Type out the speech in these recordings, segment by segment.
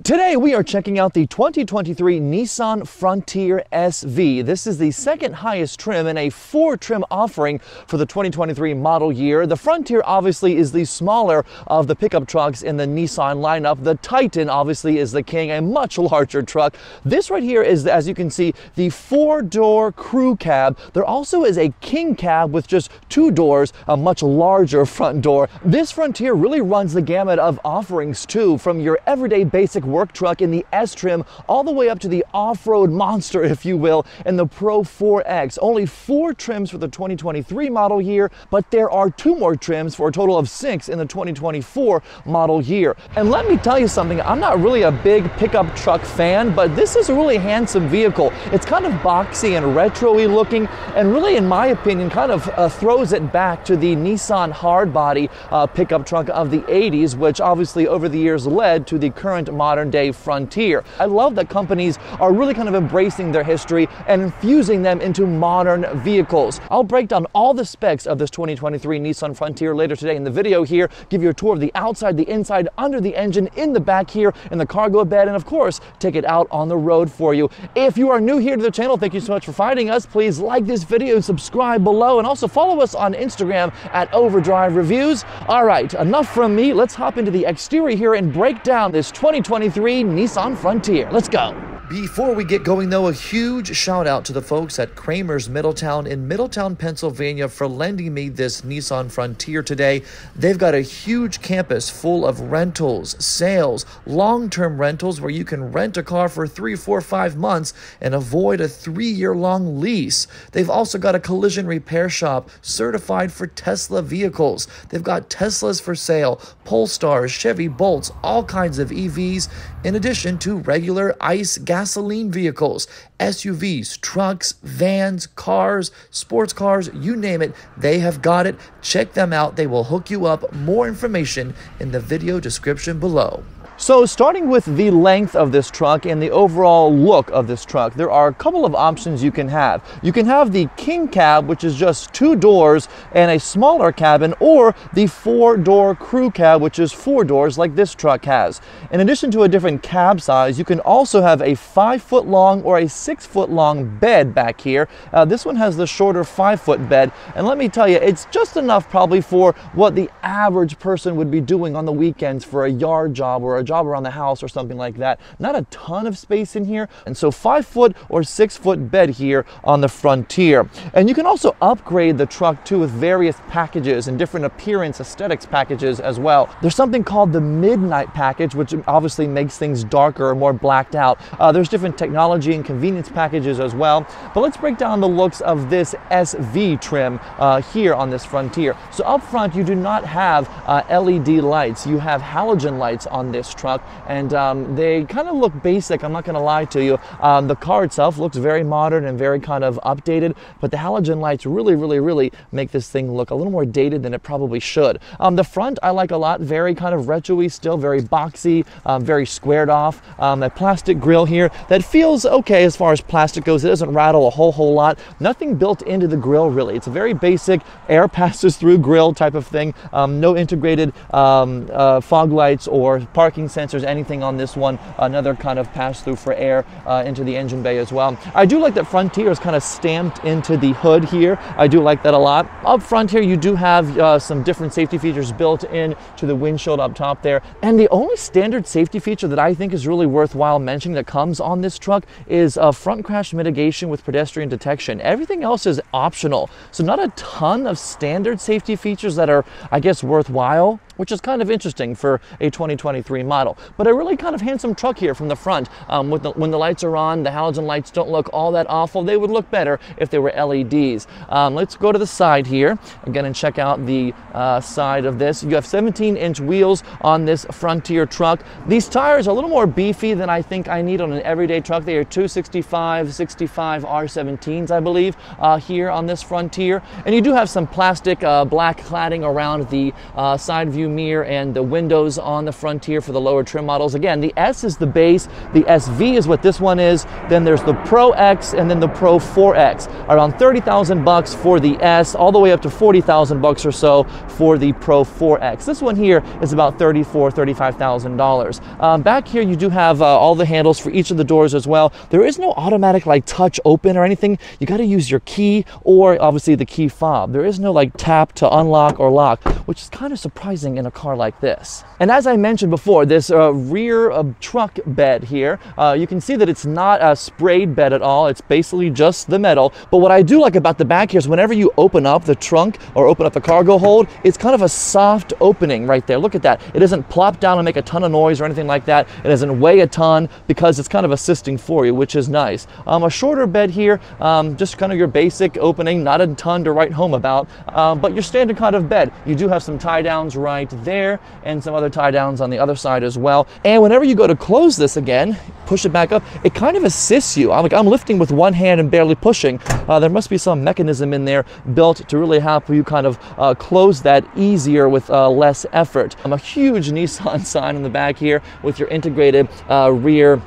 Today we are checking out the 2023 Nissan Frontier SV. This is the second highest trim in a 4-trim offering for the 2023 model year. The Frontier obviously is the smaller of the pickup trucks in the Nissan lineup. The Titan obviously is the king, a much larger truck. This right here is, as you can see, the 4-door crew cab. There also is a king cab with just 2 doors, a much larger front door. This Frontier really runs the gamut of offerings too, from your everyday basic work truck in the S trim all the way up to the off-road monster, if you will, in the Pro 4X. Only 4 trims for the 2023 model year, but there are 2 more trims for a total of 6 in the 2024 model year. And let me tell you something, I'm not really a big pickup truck fan, but this is a really handsome vehicle. It's kind of boxy and retro-y looking, and really, in my opinion, kind of throws it back to the Nissan Hardbody pickup truck of the 80s, which obviously over the years led to the current modern day Frontier. I love that companies are really kind of embracing their history and infusing them into modern vehicles. I'll break down all the specs of this 2023 Nissan Frontier later today in the video here, give you a tour of the outside, the inside, under the engine, in the back here, in the cargo bed, and of course, take it out on the road for you. If you are new here to the channel, thank you so much for finding us. Please like this video, subscribe below, and also follow us on Instagram at Overdrive Reviews. All right, enough from me. Let's hop into the exterior here and break down this 2023 Nissan Frontier. Let's go. Before we get going though, a huge shout out to the folks at Cramer's Middletown in Middletown, Pennsylvania for lending me this Nissan Frontier today. They've got a huge campus full of rentals, sales, long-term rentals where you can rent a car for 3, 4, 5 months and avoid a 3-year-long lease. They've also got a collision repair shop certified for Tesla vehicles. They've got Teslas for sale, Polestars, Chevy Bolts, all kinds of EVs, in addition to regular ICE gasoline vehicles, SUVs, trucks, vans, cars, sports cars, you name it, they have got it. Check them out. They will hook you up. More information in the video description below. So starting with the length of this truck and the overall look of this truck, there are a couple of options you can have. You can have the king cab, which is just 2 doors and a smaller cabin, or the 4-door crew cab, which is 4 doors like this truck has. In addition to a different cab size, you can also have a 5-foot long or a 6-foot long bed back here. This one has the shorter 5-foot bed, and let me tell you, it's just enough probably for what the average person would be doing on the weekends for a yard job or a job around the house or something like that. Not a ton of space in here, and so 5-foot or 6-foot bed here on the Frontier. And you can also upgrade the truck too with various packages and different appearance aesthetics packages as well. There's something called the Midnight package, which obviously makes things darker or more blacked out. There's different technology and convenience packages as well. But let's break down the looks of this SV trim here on this Frontier. So up front, you do not have LED lights. You have halogen lights on this truck, and they kind of look basic, I'm not going to lie to you. The car itself looks very modern and very kind of updated, but the halogen lights really make this thing look a little more dated than it probably should. The front I like a lot, very kind of retro-y still, very boxy, very squared off. That plastic grille here, that feels okay as far as plastic goes. It doesn't rattle a whole lot. Nothing built into the grille really. It's a very basic air passes through grille type of thing. No integrated fog lights or parking sensors, anything on this one. Another kind of pass through for air into the engine bay as well. I do like that Frontier is kind of stamped into the hood here. I do like that a lot. Up front here, you do have some different safety features built in to the windshield up top there. And the only standard safety feature that I think is really worthwhile mentioning that comes on this truck is front crash mitigation with pedestrian detection. Everything else is optional. So not a ton of standard safety features that are, I guess, worthwhile, which is kind of interesting for a 2023 model. But a really kind of handsome truck here from the front. When the lights are on, the halogen lights don't look all that awful. They would look better if they were LEDs. Let's go to the side here again and check out the side of this. You have 17-inch wheels on this Frontier truck. These tires are a little more beefy than I think I need on an everyday truck. They are 265 R17s, I believe, here on this Frontier. And you do have some plastic black cladding around the side view rearview mirror and the windows on the Frontier for the lower trim models. Again, the S is the base, the SV is what this one is, then there's the Pro X and then the Pro 4X. Around 30,000 bucks for the S, all the way up to 40,000 bucks or so for the Pro 4X. This one here is about $35,000. Back here you do have all the handles for each of the doors as well. There is no automatic like touch open or anything. You got to use your key or obviously the key fob. There is no like tap to unlock or lock, which is kind of surprising in a car like this. And as I mentioned before, this rear truck bed here, you can see that it's not a sprayed bed at all. It's basically just the metal. But what I do like about the back here is whenever you open up the trunk or open up the cargo hold, it's kind of a soft opening right there. Look at that. It doesn't plop down and make a ton of noise or anything like that. It doesn't weigh a ton because it's kind of assisting for you, which is nice. A shorter bed here, just kind of your basic opening, not a ton to write home about, but your standard kind of bed. You do have some tie downs right there and some other tie downs on the other side as well. And whenever you go to close this again, push it back up, it kind of assists you. I'm lifting with one hand and barely pushing. There must be some mechanism in there built to really help you kind of close that easier with less effort. A huge Nissan sign in the back here with your integrated rear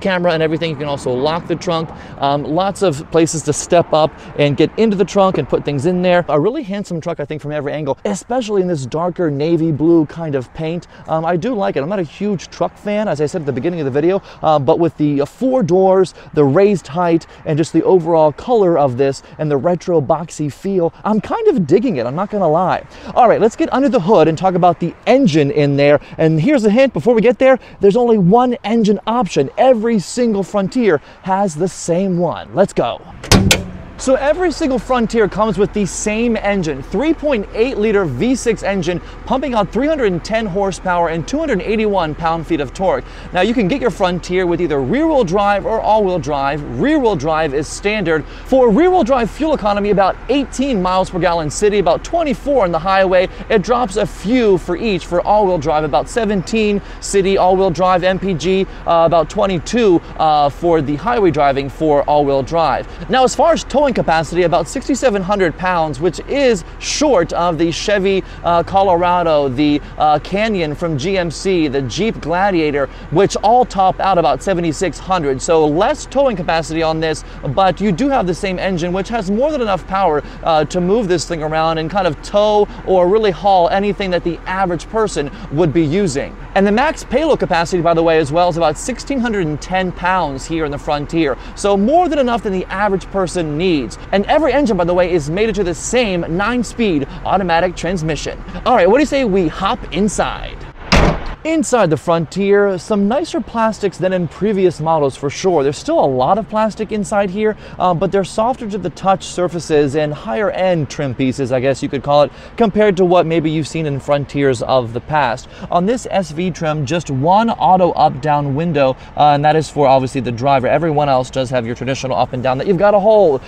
camera and everything. You can also lock the trunk. Lots of places to step up and get into the trunk and put things in there. A really handsome truck, I think, from every angle, especially in this darker navy blue kind of paint. I do like it. I'm not a huge truck fan, as I said at the beginning of the video, but with the 4 doors, the raised height, and just the overall color of this and the retro boxy feel, I'm kind of digging it. I'm not gonna lie. All right, let's get under the hood and talk about the engine in there. And here's a hint before we get there, there's only one engine option. Every single Frontier has the same one. Let's go. So every single Frontier comes with the same engine, 3.8 liter V6 engine, pumping out 310 horsepower and 281 pound-feet of torque. Now you can get your Frontier with either rear-wheel drive or all-wheel drive. Rear-wheel drive is standard. For rear-wheel drive fuel economy, about 18 miles per gallon city, about 24 on the highway. It drops a few for each. For all-wheel drive, about 17 city all-wheel drive, MPG, about 22 for the highway driving for all-wheel drive. Now as far as towing capacity, about 6,700 pounds, which is short of the Chevy Colorado, the Canyon from GMC, the Jeep Gladiator, which all top out about 7,600. So less towing capacity on this, but you do have the same engine, which has more than enough power to move this thing around and kind of tow or really haul anything that the average person would be using. And the max payload capacity, by the way, as well, is about 1,610 pounds here in the Frontier. So more than enough than the average person needs. And every engine, by the way, is mated to the same 9-speed automatic transmission. All right, what do you say we hop inside? Inside the Frontier, some nicer plastics than in previous models for sure. There's still a lot of plastic inside here, but they're softer to the touch surfaces and higher end trim pieces, I guess you could call it, compared to what maybe you've seen in Frontiers of the past. On this SV trim, just one auto up-down window, and that is for obviously the driver. Everyone else does have your traditional up and down that you've got to hold.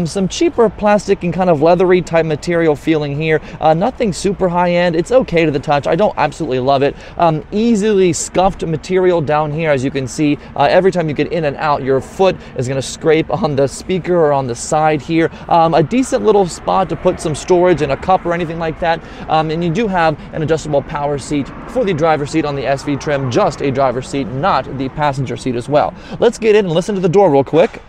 Some cheaper plastic and kind of leathery type material feeling here. Nothing super high end. It's okay to the touch. I don't absolutely love it. Easily scuffed material down here, as you can see. Every time you get in and out, your foot is going to scrape on the speaker or on the side here. A decent little spot to put some storage and a cup or anything like that. And you do have an adjustable power seat for the driver's seat on the SV trim, just a driver's seat, not the passenger seat as well. Let's get in and listen to the door real quick.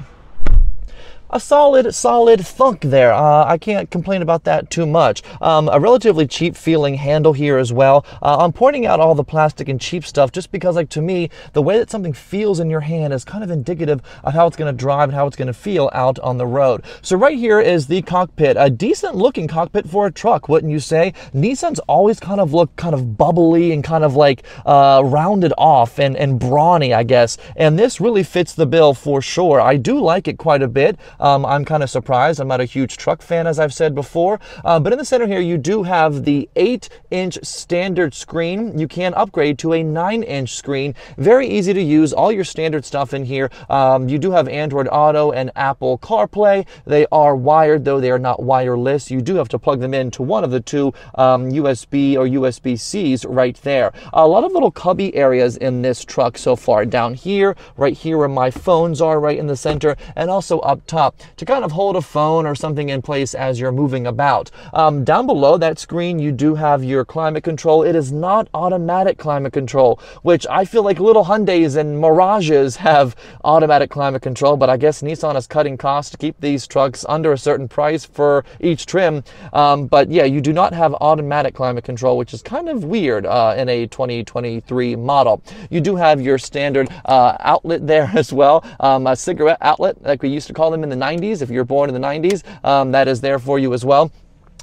A solid thunk there. I can't complain about that too much. A relatively cheap feeling handle here as well. I'm pointing out all the plastic and cheap stuff just because, like, to me, the way that something feels in your hand is kind of indicative of how it's going to drive and how it's going to feel out on the road. So right here is the cockpit. A decent looking cockpit for a truck, wouldn't you say? Nissan's always kind of look kind of bubbly and kind of like rounded off and brawny, I guess. And this really fits the bill for sure. I do like it quite a bit. I'm kind of surprised. I'm not a huge truck fan, as I've said before, but in the center here you do have the 8-inch standard screen. You can upgrade to a 9-inch screen. Very easy to use. All your standard stuff in here. You do have Android Auto and Apple CarPlay. They are wired, though they are not wireless. You do have to plug them into one of the two USB or USB-Cs right there. A lot of little cubby areas in this truck so far. Down here, right here where my phones are, right in the center, and also up top. to kind of hold a phone or something in place as you're moving about. Down below that screen, you do have your climate control. It is not automatic climate control, which I feel like little Hyundais and Mirages have automatic climate control, but I guess Nissan is cutting costs to keep these trucks under a certain price for each trim. But yeah, you do not have automatic climate control, which is kind of weird in a 2023 model. You do have your standard outlet there as well, a cigarette outlet like we used to call them in the 90s. If you're born in the 90s, that is there for you as well.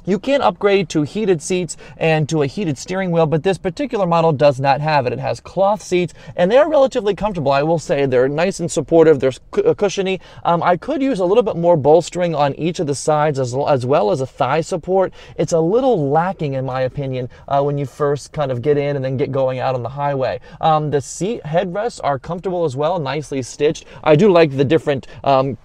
You can upgrade to heated seats and to a heated steering wheel, but this particular model does not have it. It has cloth seats, and they're relatively comfortable. I will say they're nice and supportive. They're cushiony. I could use a little bit more bolstering on each of the sides as well as a thigh support. It's a little lacking, in my opinion, when you first kind of get in and then get going out on the highway. The seat headrests are comfortable as well, nicely stitched. I do like the different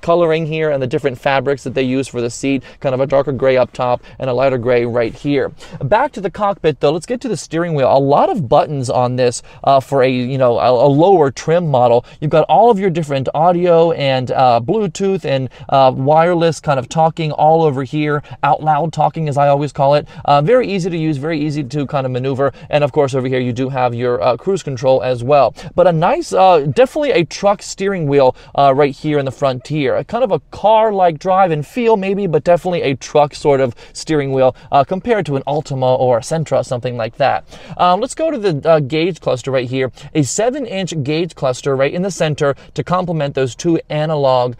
coloring here and the different fabrics that they use for the seat, kind of a darker gray up top and a lighter gray right here. Back to the cockpit though, let's get to the steering wheel. A lot of buttons on this for a lower trim model. You've got all of your different audio and Bluetooth and wireless kind of talking all over here, out loud talking as I always call it. Very easy to use, very easy to kind of maneuver, and of course over here you do have your cruise control as well. But a nice, definitely a truck steering wheel right here in the Frontier. Kind of a car-like drive and feel maybe, but definitely a truck sort of steering wheel compared to an Altima or a Sentra, something like that. Let's go to the gauge cluster right here. A 7-inch gauge cluster right in the center to complement those two analog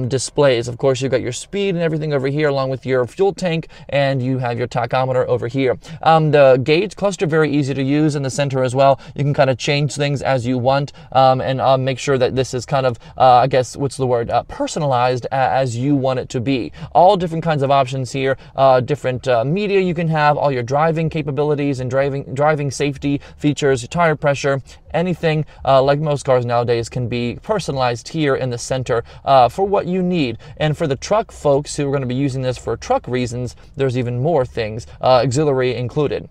displays. Of course, you've got your speed and everything over here along with your fuel tank, and you have your tachometer over here. The gauge cluster, very easy to use in the center as well. You can kind of change things as you want and make sure that this is kind of, I guess, what's the word, personalized as you want it to be. All different kinds of options here, different media you can have, all your driving capabilities and driving safety features, tire pressure, anything like most cars nowadays can be personalized here in the center for what you need. And for the truck folks who are going to be using this for truck reasons, there's even more things, auxiliary included.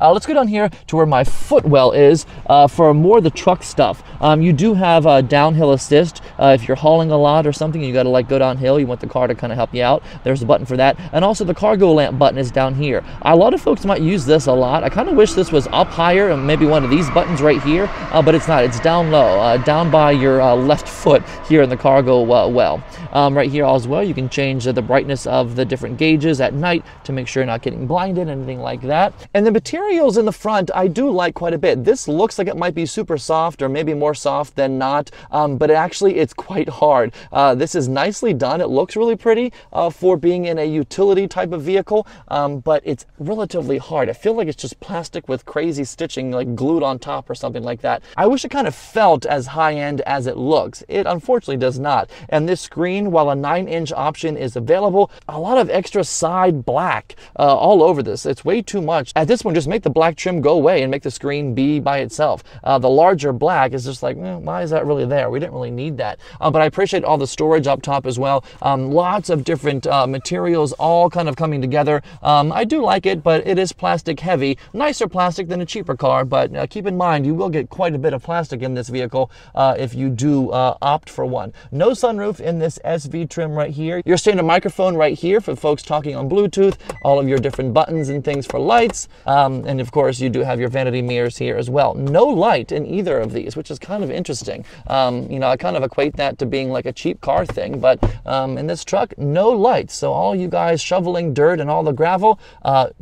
Let's go down here to where my footwell is for more of the truck stuff. You do have downhill assist if you're hauling a lot or something. You got to like go downhill. You want the car to kind of help you out. There's a button for that, and also the cargo lamp button is down here. A lot of folks might use this a lot. I kind of wish this was up higher and maybe one of these buttons right here, but it's not. It's down low, down by your left foot here in the cargo well. Right here as well, you can change the brightness of the different gauges at night to make sure you're not getting blinded, anything like that. And the materials in the front I do like quite a bit. This looks like it might be super soft or maybe more soft than not, but it's quite hard. This is nicely done. It looks really pretty for being in a utility type of vehicle, but it's relatively hard. I feel like it's just plastic with crazy stitching like glued on top or something like that. I wish it kind of felt as high-end as it looks. It unfortunately does not. And this screen, while a 9-inch option is available, a lot of extra side black all over this. It's way too much. At this point, just make the black trim go away and make the screen be by itself. The larger black is just like, why is that really there? We didn't really need that. But I appreciate all the storage up top as well. Lots of different materials all kind of coming together. I do like it, but it is plastic heavy. Nicer plastic than a cheaper car, but keep in mind you will get quite a bit of plastic in this vehicle if you do opt for one. No sunroof in this SV trim right here. Your standard microphone right here for folks talking on Bluetooth, all of your different buttons and things for lights, and of course you do have your vanity mirrors here as well. No light in either of these, which is kind of interesting. I kind of equate that to being like a cheap car thing, but in this truck, no lights. So all you guys shoveling dirt and all the gravel,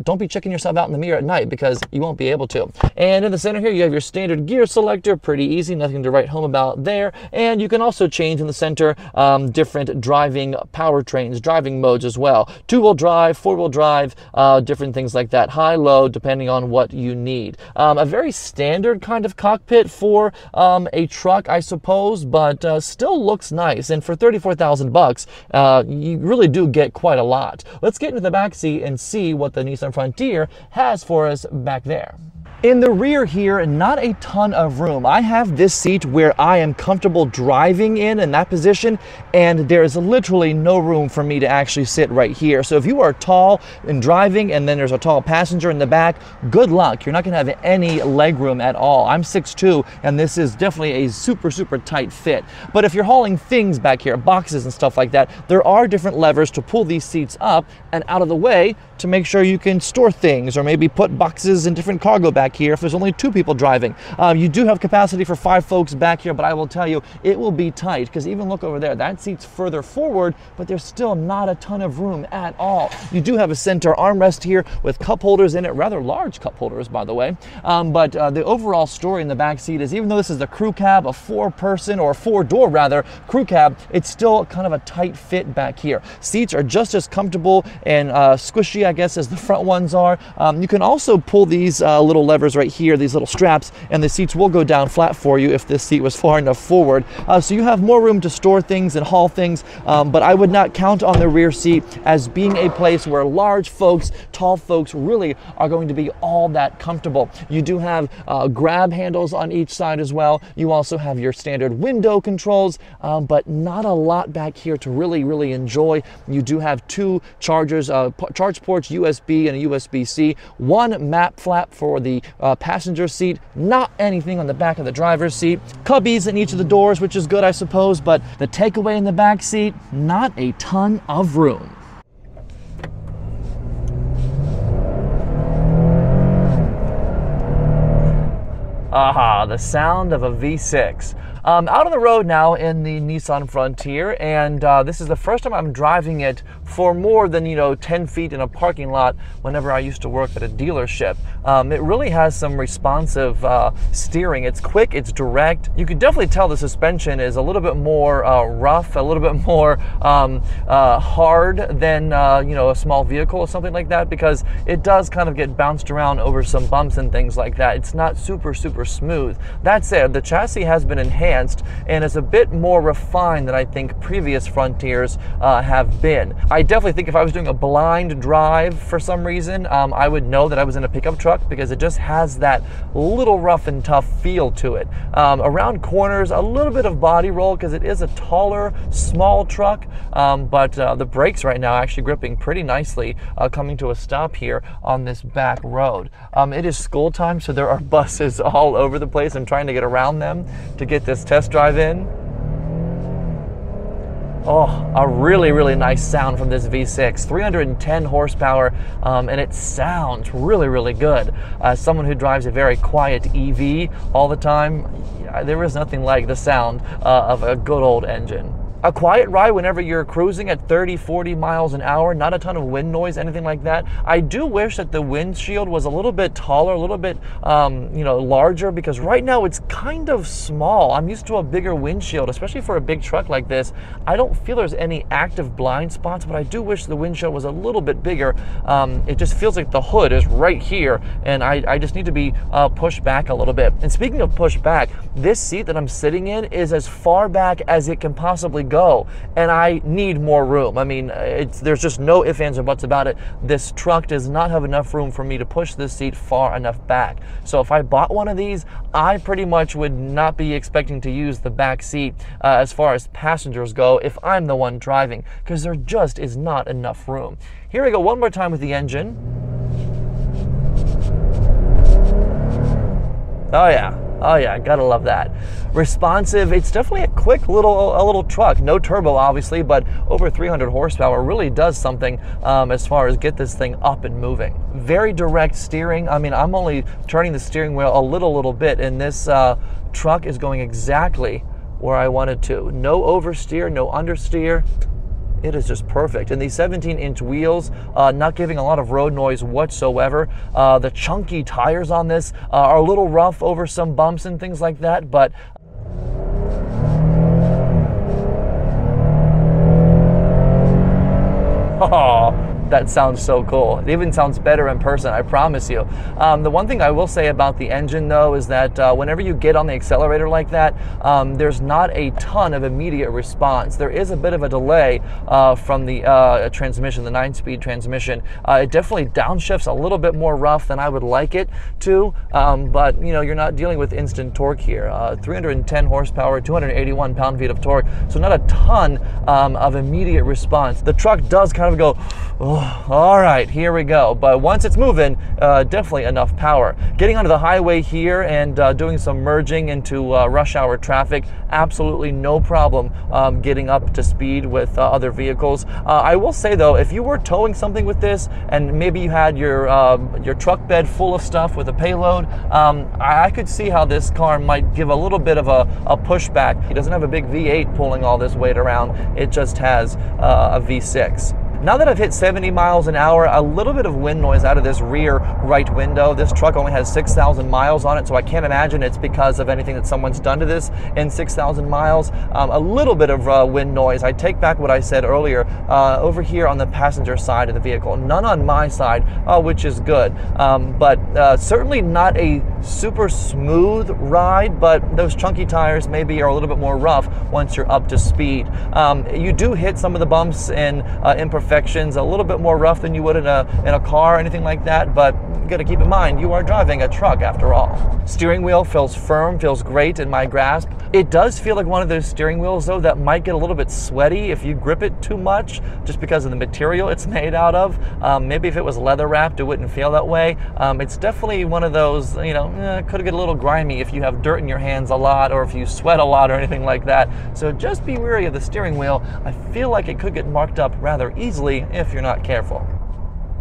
don't be checking yourself out in the mirror at night because you won't be able to. And in the center here, you have your standard gear selector, pretty easy, nothing to write home about there. And you can also change in the center different driving powertrains, driving modes as well. 2-wheel drive, 4-wheel drive, different things like that. High, low, depending on what you need. A very standard kind of cockpit for a truck, I suppose, but still looks nice. And for 34,000 bucks, you really do get quite a lot. Let's get into the back seat and see what the Nissan Frontier has for us back there. In the rear here, not a ton of room. I have this seat where I am comfortable driving in that position, and there is literally no room for me to actually sit right here. So if you are tall and driving and then there's a tall passenger in the back, good luck. You're not gonna have any leg room at all. I'm 6'2", and this is definitely a super, super tight fit. But if you're hauling things back here, boxes and stuff like that, there are different levers to pull these seats up and out of the way to make sure you can store things or maybe put boxes and different cargo back here if there's only 2 people driving. You do have capacity for 5 folks back here, but I will tell you, it will be tight, because even look over there, that seat's further forward, but there's still not a ton of room at all. You do have a center armrest here with cup holders in it, rather large cup holders, by the way. But the overall story in the back seat is, even though this is the crew cab, a 4-person or 4-door rather crew cab, it's still kind of a tight fit back here. Seats are just as comfortable and squishy, I guess, as the front ones are. You can also pull these little levers right here, these little straps, and the seats will go down flat for you if this seat was far enough forward. So you have more room to store things and haul things, but I would not count on the rear seat as being a place where large folks, tall folks really are going to be all that comfortable. You do have grab handles on each side as well. You also have your standard window controls, but not a lot back here to really enjoy. You do have 2 chargers, charge ports, USB and a USB-C, 1 map flap for the passenger seat, not anything on the back of the driver's seat. Cubbies in each of the doors, which is good, I suppose, but the takeaway in the back seat, not a ton of room. Aha, the sound of a V6. Out on the road now in the Nissan Frontier, and this is the first time I'm driving it for more than 10 feet in a parking lot whenever I used to work at a dealership. It really has some responsive steering. It's quick, it's direct. You can definitely tell the suspension is a little bit more rough, a little bit more hard than a small vehicle or something like that, because it does kind of get bounced around over some bumps and things like that. It's not super smooth. That said, the chassis has been enhanced and is a bit more refined than I think previous Frontiers have been. I definitely think if I was doing a blind drive for some reason, I would know that I was in a pickup truck, because it just has that little rough and tough feel to it. Around corners, a little bit of body roll because it is a taller, small truck, but the brakes right now are actually gripping pretty nicely coming to a stop here on this back road. It is school time, so there are buses all over the place. I'm trying to get around them to get this test drive in. Oh, a really nice sound from this V6, 310 horsepower, and it sounds really good. As someone who drives a very quiet EV all the time, there is nothing like the sound of a good old engine. A quiet ride whenever you're cruising at 30-40 miles an hour, not a ton of wind noise, anything like that. I do wish that the windshield was a little bit taller, a little bit larger, because right now it's kind of small. I'm used to a bigger windshield, especially for a big truck like this. I don't feel there's any active blind spots, but I do wish the windshield was a little bit bigger. It just feels like the hood is right here, and I just need to be pushed back a little bit. And speaking of pushed back, this seat that I'm sitting in is as far back as it can possibly go, and I need more room. I mean, there's just no ifs, ands, or buts about it. This truck does not have enough room for me to push this seat far enough back. So if I bought one of these, I pretty much would not be expecting to use the back seat as far as passengers go if I'm the one driving, because there just is not enough room. Here we go one more time with the engine. Oh yeah, gotta love that. Responsive, it's definitely a quick little truck. No turbo, obviously, but over 300 horsepower really does something as far as get this thing up and moving. Very direct steering. I mean, I'm only turning the steering wheel a little bit, and this truck is going exactly where I want it to. No oversteer, no understeer. It is just perfect. And these 17-inch wheels, not giving a lot of road noise whatsoever. The chunky tires on this are a little rough over some bumps and things like that, but That sounds so cool. It even sounds better in person, I promise you. The one thing I will say about the engine though is that whenever you get on the accelerator like that, there's not a ton of immediate response. There is a bit of a delay from the transmission, the 9-speed transmission. It definitely downshifts a little bit more rough than I would like it to, but you know, you're not dealing with instant torque here. 310 horsepower, 281 pound-feet of torque, so not a ton of immediate response. The truck does kind of go, oh, all right, here we go. But once it's moving, definitely enough power. Getting onto the highway here and doing some merging into rush hour traffic, absolutely no problem getting up to speed with other vehicles. I will say though, if you were towing something with this and maybe you had your truck bed full of stuff with a payload, I could see how this car might give a little bit of a pushback. It doesn't have a big V8 pulling all this weight around. It just has a V6. Now that I've hit 70 miles an hour, a little bit of wind noise out of this rear right window. This truck only has 6,000 miles on it, so I can't imagine it's because of anything that someone's done to this in 6,000 miles. A little bit of wind noise. I take back what I said earlier. Over here on the passenger side of the vehicle, none on my side, which is good. But certainly not a super smooth ride, but those chunky tires maybe are a little bit more rough once you're up to speed. You do hit some of the bumps and imperfections a little bit more rough than you would in a car or anything like that, but you got to keep in mind you are driving a truck after all. Steering wheel feels firm, feels great in my grasp. It does feel like one of those steering wheels though that might get a little bit sweaty if you grip it too much, just because of the material it's made out of. Maybe if it was leather wrapped, it wouldn't feel that way. It's definitely one of those, you know, could get a little grimy if you have dirt in your hands a lot or if you sweat a lot or anything like that. So just be wary of the steering wheel. I feel like it could get marked up rather easily if you're not careful.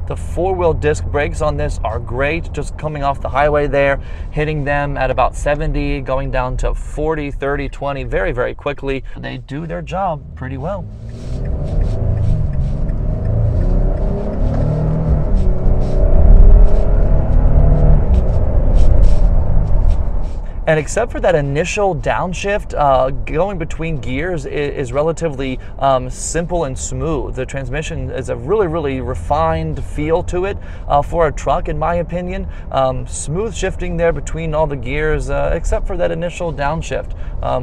The four-wheel disc brakes on this are great, just coming off the highway there, hitting them at about 70, going down to 40, 30, 20 very, very quickly. They do their job pretty well. And except for that initial downshift, going between gears is relatively simple and smooth. The transmission is a really, really refined feel to it for a truck, in my opinion. Smooth shifting there between all the gears, except for that initial downshift,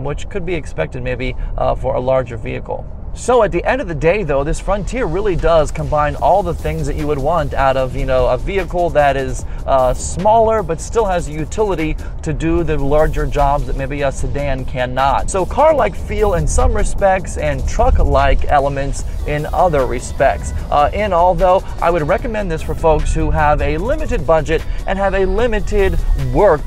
which could be expected maybe for a larger vehicle. So at the end of the day though, this Frontier really does combine all the things that you would want out of, you know, a vehicle that is smaller but still has utility to do the larger jobs that maybe a sedan cannot. So car-like feel in some respects and truck-like elements in other respects. In all though, I would recommend this for folks who have a limited budget and have a limited work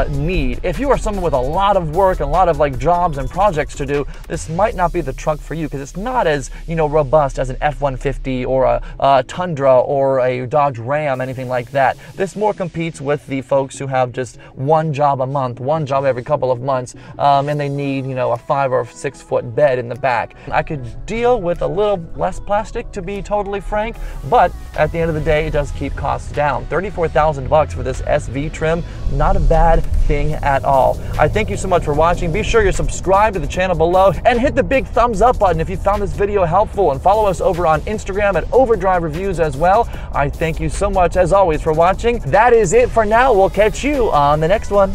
need. If you are someone with a lot of work and a lot of like jobs and projects to do, this might not be the truck for you because it's not as, you know, robust as an F-150 or a Tundra or a Dodge Ram, anything like that. This more competes with the folks who have just one job a month, one job every couple of months, and they need, you know, a 5 or 6 foot bed in the back. I could deal with a little less plastic, to be totally frank, but at the end of the day, it does keep costs down. $34,000 for this SV trim, not a bad thing at all. I thank you so much for watching. Be sure you're subscribed to the channel below and hit the big thumbs up button if you found this video helpful, and follow us over on Instagram at Overdrive Reviews as well. I thank you so much as always for watching. That is it for now. We'll catch you on the next one.